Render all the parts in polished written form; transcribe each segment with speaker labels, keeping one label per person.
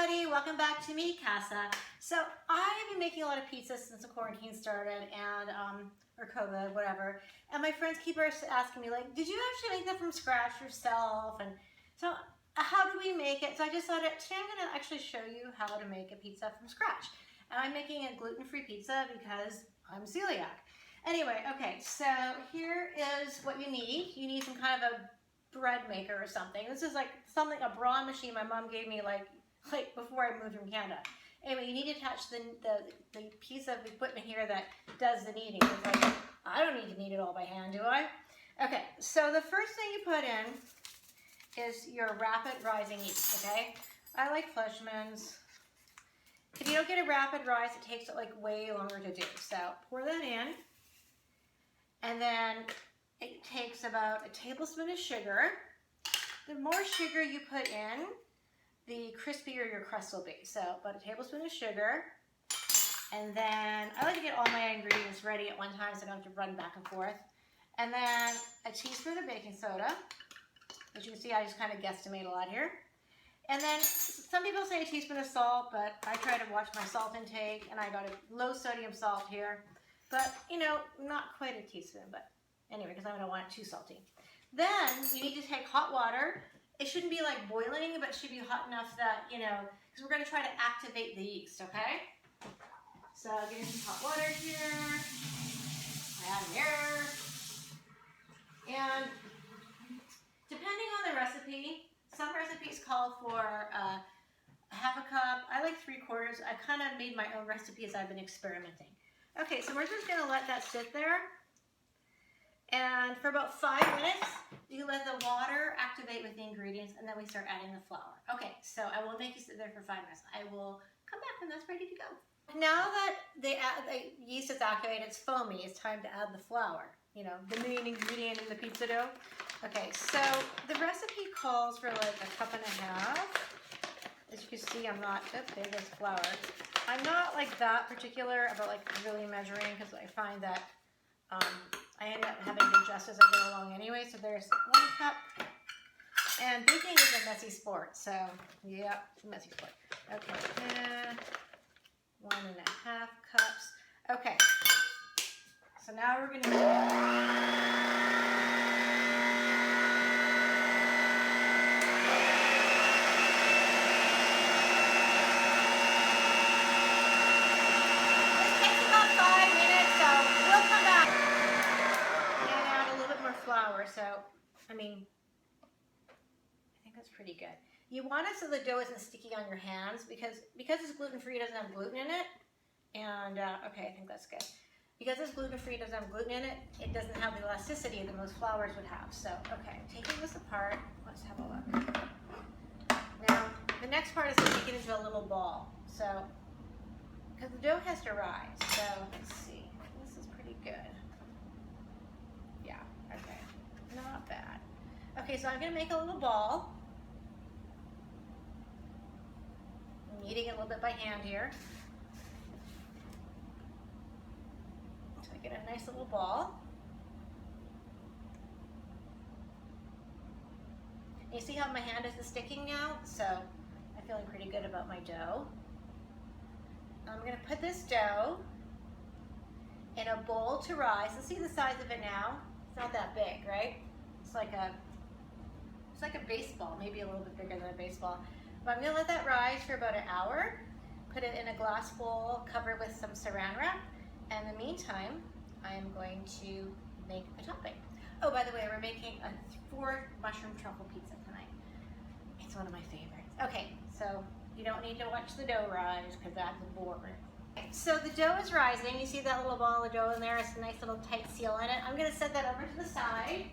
Speaker 1: everybody, welcome back to me, Casa. So I've been making a lot of pizza since the quarantine started and or COVID, whatever. And my friends keep asking me like, did you actually make them from scratch yourself? And so how do we make it? So I just thought today I'm going to actually show you how to make a pizza from scratch. And I'm making a gluten-free pizza because I'm celiac. Anyway, okay, so here is what you need. You need some kind of a bread maker or something. This is like something, a brawn machine my mom gave me like before I moved from Canada. Anyway, you need to attach the piece of equipment here that does the kneading. It's like, I don't need to knead it all by hand, do I? Okay, so the first thing you put in is your rapid rising yeast, okay? I like Fleischmann's. If you don't get a rapid rise, it takes like way longer to do. So pour that in. And then it takes about a tablespoon of sugar. The more sugar you put in, the crispier your crust will be. So about a tablespoon of sugar. And then I like to get all my ingredients ready at one time so I don't have to run back and forth. And then a teaspoon of baking soda. As you can see, I just kind of guesstimate a lot here. And then some people say a teaspoon of salt, but I try to watch my salt intake, and I got a low sodium salt here. But, you know, not quite a teaspoon, but anyway, because I don't want it too salty. Then you need to take hot water. It shouldn't be like boiling, but it should be hot enough that, you know, because we're going to try to activate the yeast, okay? So I'll get some hot water here. Add here. And depending on the recipe, some recipes call for half a cup. I like 3/4. I kind of made my own recipe as I've been experimenting. Okay, so we're just going to let that sit there. And for about 5 minutes, you let the water activate with the ingredients, and then we start adding the flour. Okay, so I won't make you sit there for 5 minutes. I will come back when that's ready to go. Now that the yeast is activated, it's foamy, it's time to add the flour. You know, the main ingredient in the pizza dough. Okay, so the recipe calls for like a cup and a half. As you can see, I'm not, there goes flour. I'm not like that particular about like really measuring because I find that I end up having to adjust as I go along anyway. So there's 1 cup. And baking is a messy sport. So yeah, it's a messy sport. Okay, and 1.5 cups. Okay. So now we're going to flour. So, I mean, I think that's pretty good. You want it so the dough isn't sticky on your hands because it's gluten-free, it doesn't have gluten in it. And, okay, I think that's good. Because it's gluten-free, it doesn't have gluten in it, it doesn't have the elasticity that most flours would have. So, okay, taking this apart, let's have a look. Now, the next part is to make it into a little ball. So, because the dough has to rise. So, let's see. This is pretty good. Yeah, okay. Not bad. Okay, so I'm going to make a little ball. I'm kneading it a little bit by hand here. So I get a nice little ball. And you see how my hand isn't sticking now? So I'm feeling pretty good about my dough. I'm going to put this dough in a bowl to rise. Let's see the size of it now. It's not that big, right? It's like a baseball, maybe a little bit bigger than a baseball. But I'm gonna let that rise for about an hour, put it in a glass bowl, cover it with some saran wrap, and in the meantime, I am going to make the topping. Oh, by the way, we're making a 4 mushroom truffle pizza tonight. It's one of my favorites. Okay, so you don't need to watch the dough rise because that's boring. So the dough is rising. You see that little ball of dough in there? It's a nice little tight seal in it. I'm going to set that over to the side.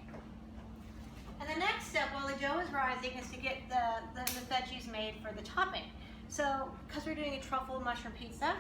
Speaker 1: And the next step while the dough is rising is to get the veggies made for the topping. So because we're doing a truffle mushroom pizza,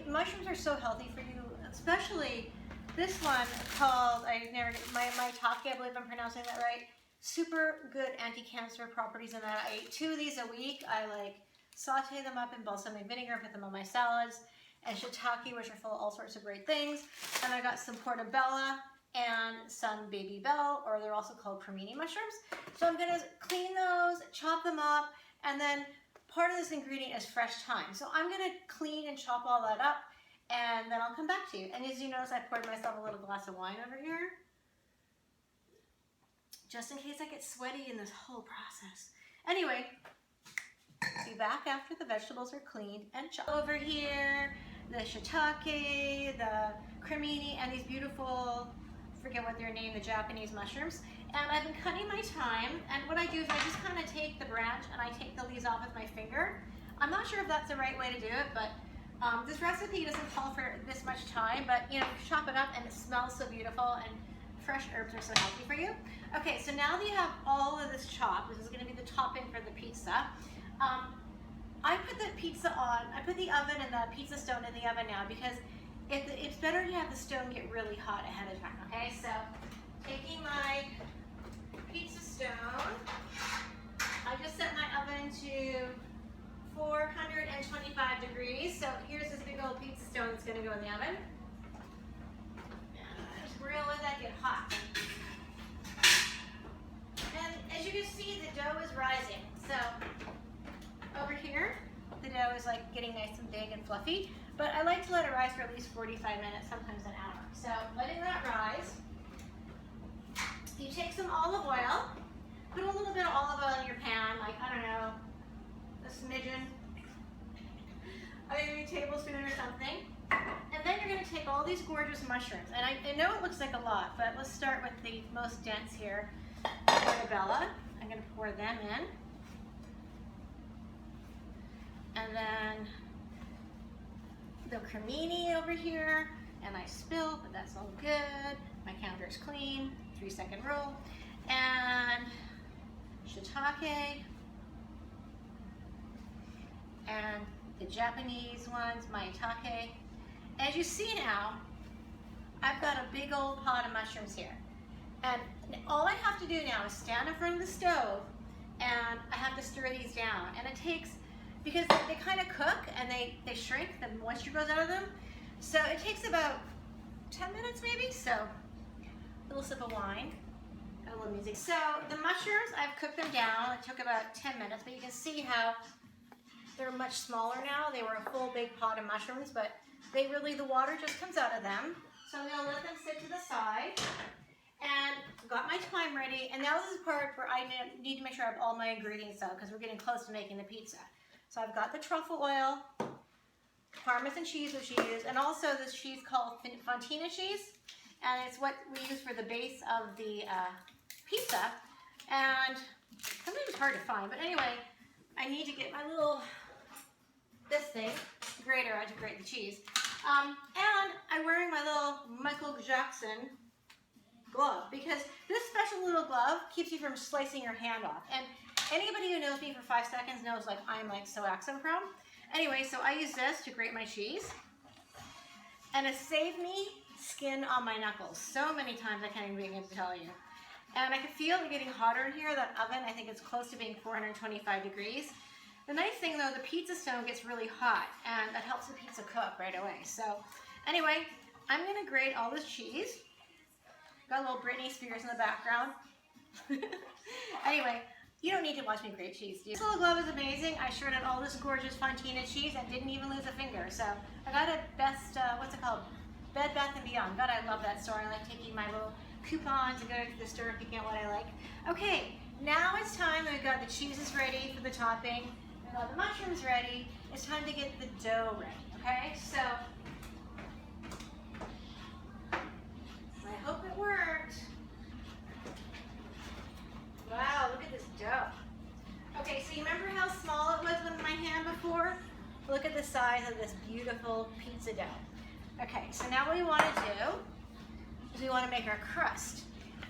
Speaker 1: mushrooms are so healthy for you, especially this one called, my Taki, I believe I'm pronouncing that right. Super good anti-cancer properties in that. I eat 2 of these a week. I like saute them up in balsamic vinegar, put them on my salads, and shiitake, which are full of all sorts of great things. And I got some portobello and some baby bell, or they're also called cremini mushrooms. So I'm gonna clean those, chop them up, and then part of this ingredient is fresh thyme. So I'm gonna clean and chop all that up, and then I'll come back to you. And as you notice, I poured myself a little glass of wine over here, just in case I get sweaty in this whole process. Anyway, be back after the vegetables are cleaned and chopped. Over here, the shiitake, the cremini, and these beautiful, I forget what they're named, the Japanese mushrooms. And I've been cutting my thyme, and what I do is I just kind of take the branch and I take the leaves off with my finger. I'm not sure if that's the right way to do it, but this recipe doesn't call for this much thyme, but you know, chop it up and it smells so beautiful, and fresh herbs are so healthy for you. Okay, so now that you have all of this chopped, this is going to be the topping for the pizza. I put the pizza on, I put the oven and the pizza stone in the oven now because it's better to have the stone get really hot ahead of time, okay? So, taking my pizza stone, I just set my oven to 425 degrees. So here's this big old pizza stone that's going to go in the oven. And just really let that get hot. And as you can see, the dough is rising. So over here, the dough is like getting nice and big and fluffy. But I like to let it rise for at least 45 minutes, sometimes an hour. So letting that rise, you take some olive oil, put a little bit of olive oil in your pan, like, I don't know, a smidgen, maybe a tablespoon or something. And then you're going to take all these gorgeous mushrooms. And I know it looks like a lot, but let's start with the most dense here, portobello. I'm going to pour them in. And then the cremini over here, and I spill, but that's all good. My counter is clean, 3-second rule. And shiitake, and the Japanese ones, maitake. As you see now, I've got a big old pot of mushrooms here. And all I have to do now is stand in front of the stove, and I have to stir these down. And it takes, because they kind of cook and they shrink, the moisture goes out of them. So it takes about 10 minutes maybe. So a little sip of wine, got a little music. So the mushrooms, I've cooked them down. It took about 10 minutes, but you can see how they're much smaller now. They were a full big pot of mushrooms, but they really, the water just comes out of them. So I'm gonna let them sit to the side. And got my thyme ready. And now this is the part where I need to make sure I have all my ingredients out because we're getting close to making the pizza. So I've got the truffle oil, Parmesan cheese, which you use, and also this cheese called fontina cheese. And it's what we use for the base of the pizza. And sometimes it's hard to find, but anyway, I need to get my little, this thing, grater out to grate the cheese. And I'm wearing my little Michael Jackson glove because this special little glove keeps you from slicing your hand off. And anybody who knows me for 5 seconds knows like I'm like so accident prone. Anyway, so I use this to grate my cheese. And it saved me skin on my knuckles so many times I can't even begin to tell you. And I can feel it getting hotter in here. That oven, I think it's close to being 425 degrees. The nice thing though, the pizza stone gets really hot and that helps the pizza cook right away. So anyway, I'm gonna grate all this cheese. Got a little Britney Spears in the background. Anyway, you don't need to watch me grate cheese, do you? This little glove is amazing. I shredded all this gorgeous fontina cheese and didn't even lose a finger. So I got a best, what's it called? Bed Bath & Beyond. God, I love that store. I like taking my little coupons and going to the store and picking out what I like. Okay, now it's time that we've got the cheeses ready for the topping. We've got the mushrooms ready. It's time to get the dough ready, okay? So, I hope it worked. Wow, look at this dough. Okay, so you remember how small it was with my hand before? Look at the size of this beautiful pizza dough. Okay, so now what we want to do is we want to make our crust.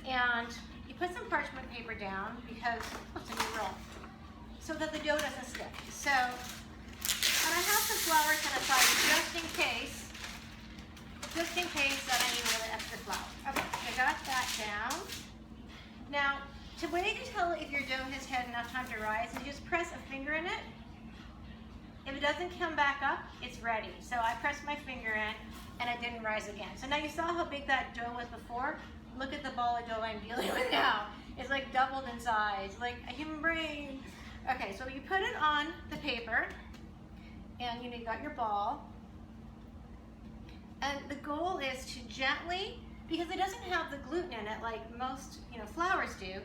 Speaker 1: And you put some parchment paper down because, oops, a new roll, so that the dough doesn't stick. So, and I have some flour set aside just in case that I need a little extra flour. Okay, I got that down. Now, the way you can tell if your dough has had enough time to rise is you just press a finger in it. If it doesn't come back up, it's ready. So I pressed my finger in and it didn't rise again. So now you saw how big that dough was before? Look at the ball of dough I'm dealing with now. It's like doubled in size, like a human brain. Okay, so you put it on the paper, and you got your ball. And the goal is to gently, because it doesn't have the gluten in it like most, flours do.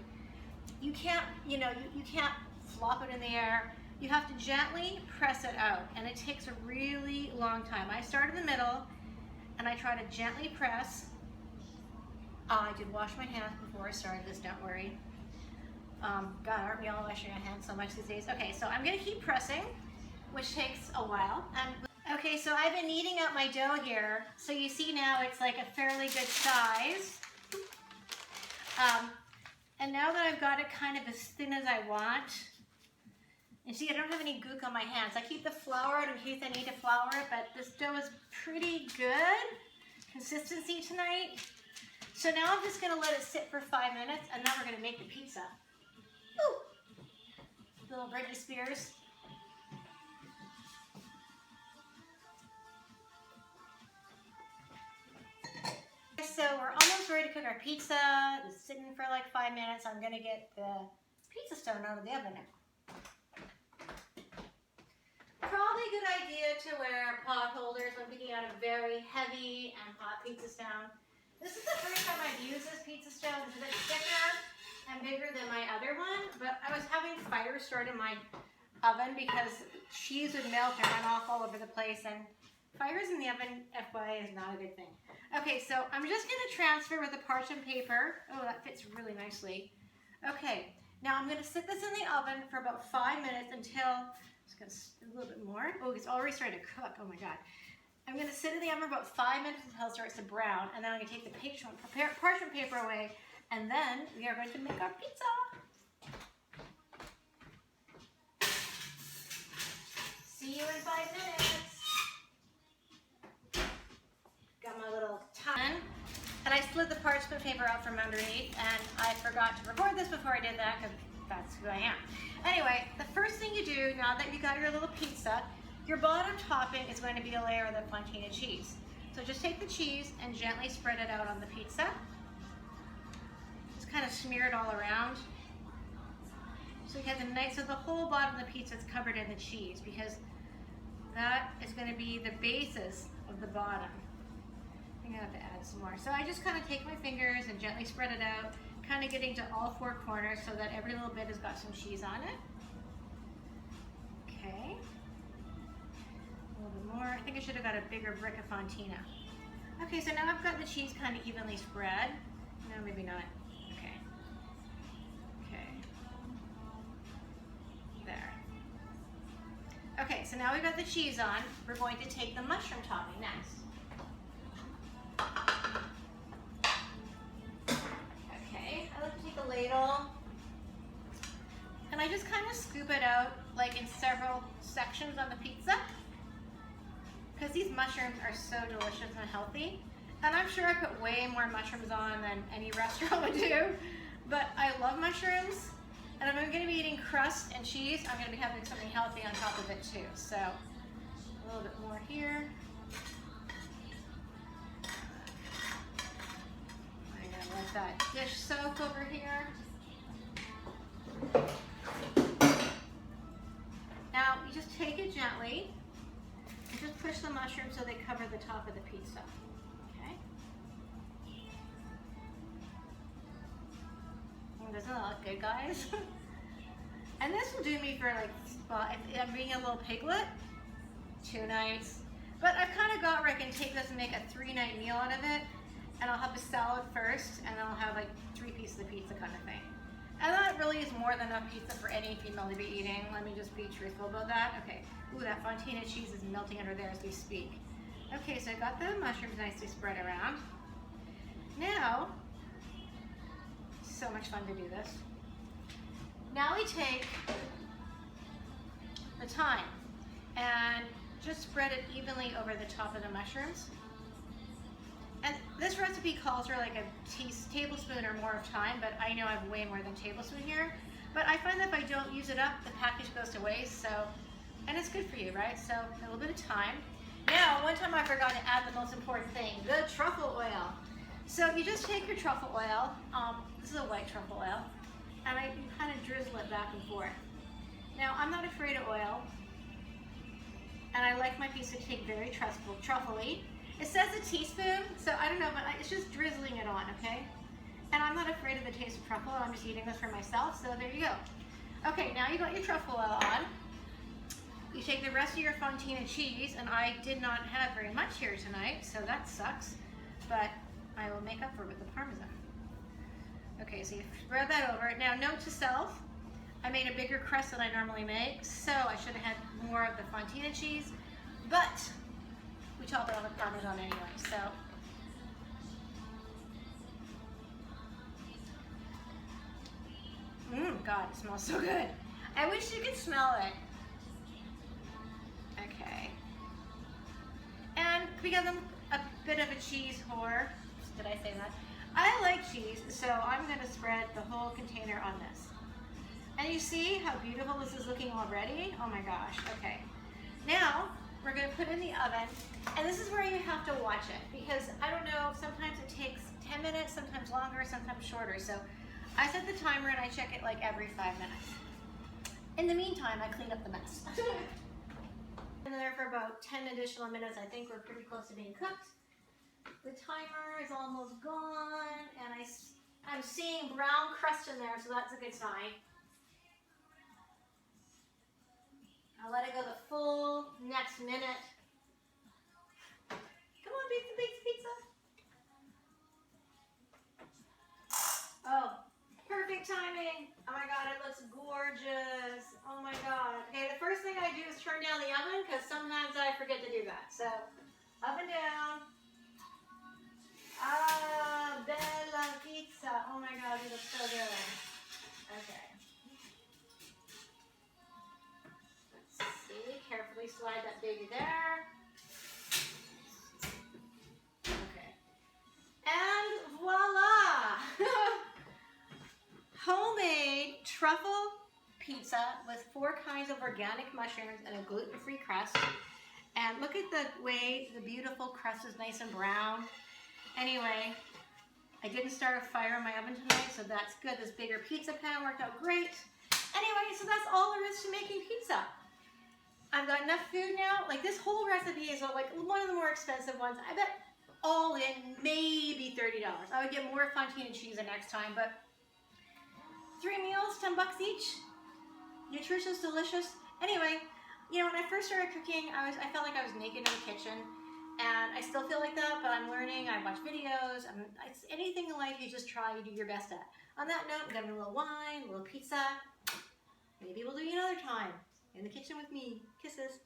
Speaker 1: You can't, you can't flop it in the air. You have to gently press it out, and it takes a really long time. I start in the middle, and I try to gently press. I did wash my hands before I started this, don't worry. God, aren't we all washing our hands so much these days? Okay, so I'm gonna keep pressing, which takes a while. Okay, so I've been kneading out my dough here. So you see now it's like a fairly good size. And now that I've got it kind of as thin as I want, and see, I don't have any gook on my hands. I keep the flour out in case I need to flour it, but this dough is pretty good consistency tonight. So now I'm just gonna let it sit for 5 minutes, and then we're gonna make the pizza. Ooh. Little Britney Spears. So we're almost ready to cook our pizza. It's sitting for like 5 minutes. I'm gonna get the pizza stone out of the oven now. Probably a good idea to wear pot holders when picking out a very heavy and hot pizza stone. This is the first time I've used this pizza stone. It's a bit thicker and bigger than my other one, but I was having fire start in my oven because cheese would melt and run off all over the place, and fires in the oven, FYI, is not a good thing. Okay, so I'm just going to transfer with the parchment paper. Oh, that fits really nicely. Okay, now I'm going to sit this in the oven for about 5 minutes until, just going to a little bit more. Oh, it's already starting to cook. Oh my God. I'm going to sit in the oven for about 5 minutes until it starts to brown, and then I'm going to take the parchment paper away, and then we are going to make our pizza. See you in 5 minutes. Got my little ton, and I slid the parchment paper out from underneath, and I forgot to record this before I did that because that's who I am. Anyway, the first thing you do now that you got your little pizza, your bottom topping is going to be a layer of the fontina cheese. So just take the cheese and gently spread it out on the pizza. Just kind of smear it all around. So you have the nice, so the whole bottom of the pizza is covered in the cheese, because that is going to be the basis of the bottom. I'm going to have to add some more. So I just kind of take my fingers and gently spread it out, kind of getting to all 4 corners so that every little bit has got some cheese on it. Okay. A little bit more. I think I should have got a bigger brick of fontina. Okay, so now I've got the cheese kind of evenly spread. No, maybe not. Okay. Okay. There. Okay, so now we've got the cheese on. We're going to take the mushroom topping next. Okay, I like to take a ladle, and I just kind of scoop it out like in several sections on the pizza, because these mushrooms are so delicious and healthy. And I'm sure I put way more mushrooms on than any restaurant would do, but I love mushrooms, and if I'm going to be eating crust and cheese, I'm going to be having something healthy on top of it too. So a little bit more here. Let that dish soak over here. Now you just take it gently and just push the mushrooms so they cover the top of the pizza. Okay. Doesn't that look good, guys? And this will do me for like, well, if I'm being a little piglet, 2 nights. But I've kind of got where I can take this and make a 3-night meal out of it. And I'll have the salad first, and then I'll have like 3 pieces of pizza kind of thing. And that really is more than enough pizza for any female to be eating. Let me just be truthful about that. Okay, ooh, that fontina cheese is melting under there as we speak. Okay, so I got the mushrooms nicely spread around. Now, so much fun to do this. Now we take the thyme and just spread it evenly over the top of the mushrooms. And this recipe calls for like a tablespoon or more of thyme, but I know I have way more than a tablespoon here. But I find that if I don't use it up, the package goes to waste, so, and it's good for you, right? So a little bit of thyme. Now, one time I forgot to add the most important thing, the truffle oil. So you just take your truffle oil, this is a white truffle oil, and you kind of drizzle it back and forth. Now, I'm not afraid of oil, and I like my pizza to take very truffly. It says a teaspoon, so I don't know, but it's just drizzling it on, okay? And I'm not afraid of the taste of truffle. I'm just eating this for myself, so there you go. Okay, now you got your truffle oil on. You take the rest of your fontina cheese, and I did not have very much here tonight, so that sucks, but I will make up for it with the Parmesan. Okay, so you spread that over. Now, note to self, I made a bigger crust than I normally make, so I should have had more of the fontina cheese, but we chopped it on the Parmesan anyway, so. God, it smells so good. I wish you could smell it. Okay. And because I'm a bit of a cheese whore, did I say that? I like cheese, so I'm gonna spread the whole container on this. And you see how beautiful this is looking already? Oh my gosh, okay. Now, we're gonna put it in the oven, and this is where you have to watch it, because I don't know, sometimes it takes 10 minutes, sometimes longer, sometimes shorter, so I set the timer and I check it like every 5 minutes. In the meantime, I clean up the mess. In there for about 10 additional minutes. I think we're pretty close to being cooked. The timer is almost gone, and I'm seeing brown crust in there, so that's a good sign. I'll let it go the full next minute. Come on, pizza, pizza, pizza. Oh, perfect timing. Oh my God, it looks gorgeous. Oh my God. Okay, the first thing I do is turn down the oven, because sometimes I forget to do that. So, up and down. Ah, bella pizza. Oh my God, it looks so good. Okay. Let's see, carefully slide that baby there. Okay. And voila! Homemade truffle pizza with 4 kinds of organic mushrooms and a gluten-free crust. And look at the way the beautiful crust is nice and brown. Anyway, I didn't start a fire in my oven tonight, so that's good. This bigger pizza pan worked out great. Anyway, so that's all there is to making pizza. I've got enough food now. Like, this whole recipe is like one of the more expensive ones. I bet all in maybe $30. I would get more fontina cheese the next time, but 3 meals, 10 bucks each. Nutritious, delicious. Anyway, you know, when I first started cooking, I felt like I was naked in the kitchen, and I still feel like that, but I'm learning. I watch videos. It's anything in life you just try, you do your best at. On that note, I'm getting a little wine, a little pizza. Maybe we'll do it another time in the kitchen with me. Kisses.